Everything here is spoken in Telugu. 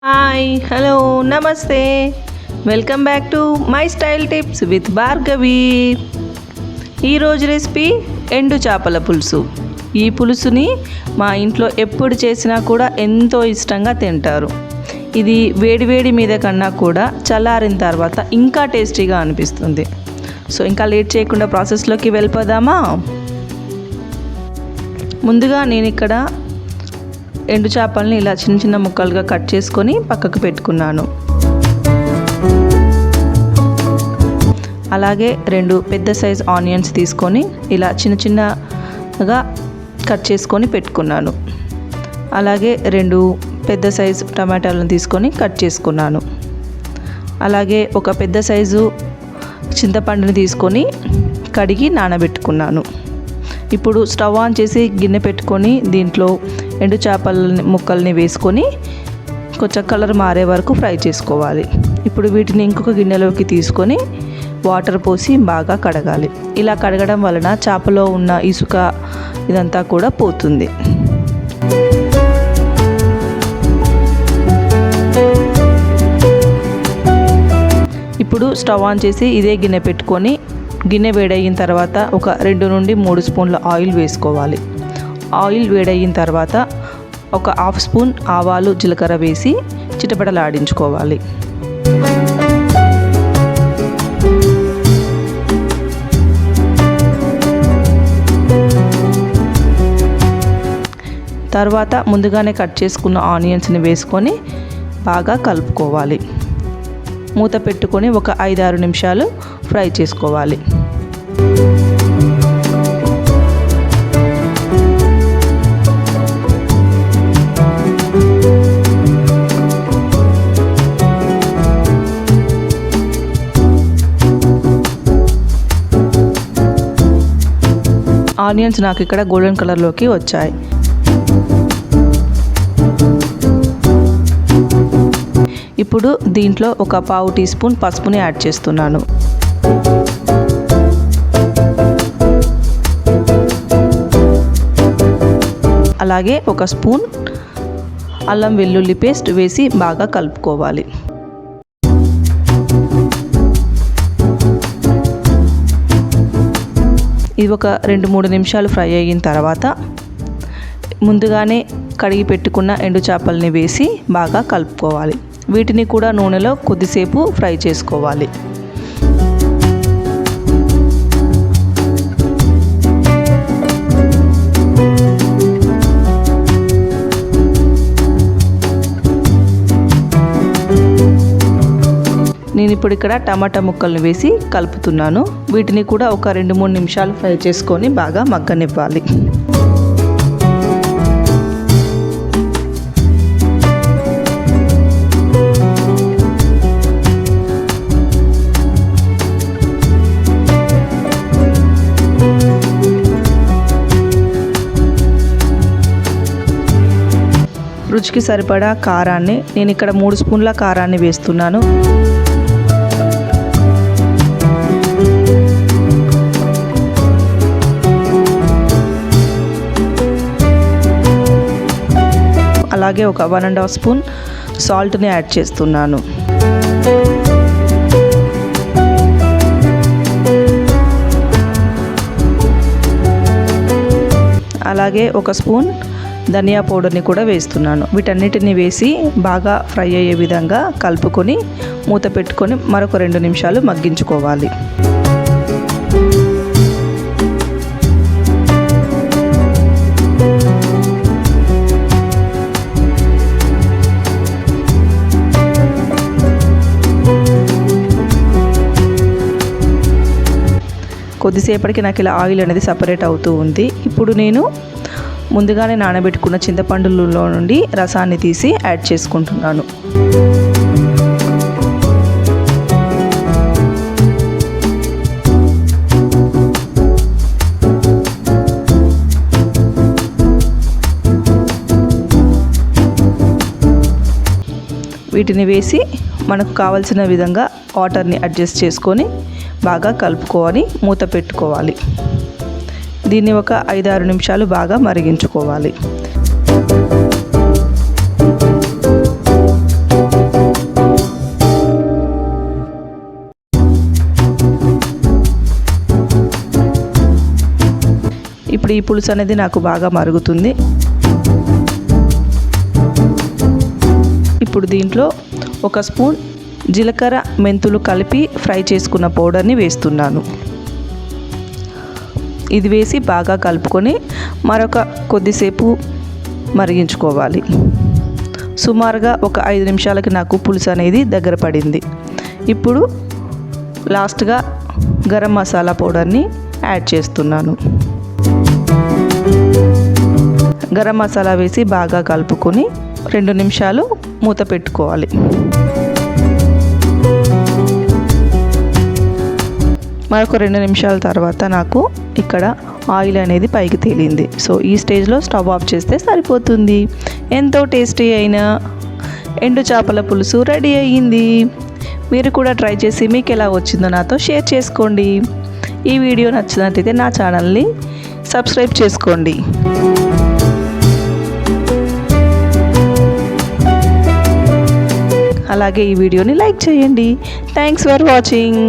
హాయ్ హలో నమస్తే welcome back to my style tips with Bhargavi. ఈరోజు రెసిపీ ఎండు చేపల పులుసు. ఈ పులుసుని మా ఇంట్లో ఎప్పుడు చేసినా కూడా ఎంతో ఇష్టంగా తింటారు. ఇది వేడివేడి మీద కన్నా కూడా చల్లారిన తర్వాత ఇంకా టేస్టీగా అనిపిస్తుంది. సో ఇంకా లేట్ చేయకుండా ప్రాసెస్లోకి వెళ్ళిపోదామా. ముందుగా నేను ఇక్కడ ఎండు చేపల్ని ఇలా చిన్న చిన్న ముక్కలుగా కట్ చేసుకొని పక్కకు పెట్టుకున్నాను. అలాగే 2 పెద్ద సైజ్ ఆనియన్స్ తీసుకొని ఇలా చిన్న చిన్నగా కట్ చేసుకొని పెట్టుకున్నాను. అలాగే 2 పెద్ద సైజు టమాటాలను తీసుకొని కట్ చేసుకున్నాను. అలాగే ఒక పెద్ద సైజు చింతపండుని తీసుకొని కడిగి నానబెట్టుకున్నాను. ఇప్పుడు స్టవ్ ఆన్ చేసి గిన్నె పెట్టుకొని దీంట్లో ఎండు చేపల ముక్కల్ని వేసుకొని కొంచెం కలర్ మారే వరకు ఫ్రై చేసుకోవాలి. ఇప్పుడు వీటిని ఇంకొక గిన్నెలోకి తీసుకొని వాటర్ పోసి బాగా కడగాలి. ఇలా కడగడం వలన చేపలో ఉన్న ఇసుక ఇదంతా కూడా పోతుంది. ఇప్పుడు స్టవ్ ఆన్ చేసి ఇదే గిన్నె పెట్టుకొని గిన్నె వేడయిన తర్వాత ఒక 2 నుండి 3 స్పూన్ల ఆయిల్ వేసుకోవాలి. ఆయిల్ వేడయిన తర్వాత ఒక 1/2 స్పూన్ ఆవాలు జీలకర్ర వేసి చిటపటలాడించుకోవాలి. తర్వాత ముందుగానే కట్ చేసుకున్న ఆనియన్స్ని వేసుకొని బాగా కలుపుకోవాలి. మూత పెట్టుకొని ఒక 5-6 నిమిషాలు ఫ్రై చేసుకోవాలి. ఆనియన్స్ నాకు ఇక్కడ గోల్డెన్ కలర్లోకి వచ్చాయి. ఇప్పుడు దీంట్లో ఒక 1/2 టీ స్పూన్ పసుపుని యాడ్ చేస్తున్నాను. అలాగే 1 స్పూన్ అల్లం వెల్లుల్లి పేస్ట్ వేసి బాగా కలుపుకోవాలి. ఇది ఒక 2-3 నిమిషాలు ఫ్రై అయిన తర్వాత ముందుగానే కడిగి పెట్టుకున్న ఎండు చేపల్ని వేసి బాగా కలుపుకోవాలి. వీటిని కూడా నూనెలో కొద్దిసేపు ఫ్రై చేసుకోవాలి. నేను ఇప్పుడు ఇక్కడ టమాటా ముక్కలను వేసి కలుపుతున్నాను. వీటిని కూడా ఒక 2-3 నిమిషాలు ఫ్రై చేసుకొని బాగా మగ్గనివ్వాలి. రుచికి సరిపడా కారాన్ని నేను ఇక్కడ 3 స్పూన్ల కారాన్ని వేస్తున్నాను. అలాగే ఒక 1.5 స్పూన్ సాల్ట్ని యాడ్ చేస్తున్నాను. అలాగే 1 స్పూన్ ధనియా పౌడర్ని కూడా వేస్తున్నాను. వీటన్నిటిని వేసి బాగా ఫ్రై అయ్యే విధంగా కలుపుకొని మూత పెట్టుకొని మరొక 2 నిమిషాలు మగ్గించుకోవాలి. కొద్దిసేపటికి నాకు ఇలా ఆయిల్ అనేది సపరేట్ అవుతూ ఉంది. ఇప్పుడు నేను ముందుగానే నానబెట్టుకున్న చింతపండులో నుండి రసాన్ని తీసి యాడ్ చేసుకుంటున్నాను. వీటిని వేసి మనకు కావలసిన విధంగా వాటర్ని అడ్జస్ట్ చేసుకొని బాగా కలుపుకొని మూత పెట్టుకోవాలి. దీన్ని ఒక 5-6 నిమిషాలు బాగా మరిగించుకోవాలి. ఇప్పుడు ఈ పులుసు అనేది నాకు బాగా మరుగుతుంది. ఇప్పుడు దీంట్లో 1 స్పూన్ జీలకర్ర మెంతులు కలిపి ఫ్రై చేసుకున్న పౌడర్ని వేస్తున్నాను. ఇది వేసి బాగా కలుపుకొని మరొక కొద్దిసేపు మరిగించుకోవాలి. సుమారుగా ఒక 5 నిమిషాలకి నాకు పులుసు అనేది దగ్గర పడింది. ఇప్పుడు లాస్ట్గా గరం మసాలా పౌడర్ని యాడ్ చేస్తున్నాను. గరం మసాలా వేసి బాగా కలుపుకొని 2 నిమిషాలు మూత పెట్టుకోవాలి. మరొక 2 నిమిషాల తర్వాత నాకు ఇక్కడ ఆయిల్ అనేది పైకి తేలింది. సో ఈ స్టేజ్లో స్టవ్ ఆఫ్ చేస్తే సరిపోతుంది. ఎంతో టేస్టీ అయిన ఎండు చేపల పులుసు రెడీ అయ్యింది. మీరు కూడా ట్రై చేసి మీకు ఎలా వచ్చిందో నాతో షేర్ చేసుకోండి. ఈ వీడియో నచ్చినట్లయితే నా ఛానల్ని సబ్స్క్రైబ్ చేసుకోండి. అలాగే ఈ వీడియోని లైక్ చేయండి. Thanks for watching.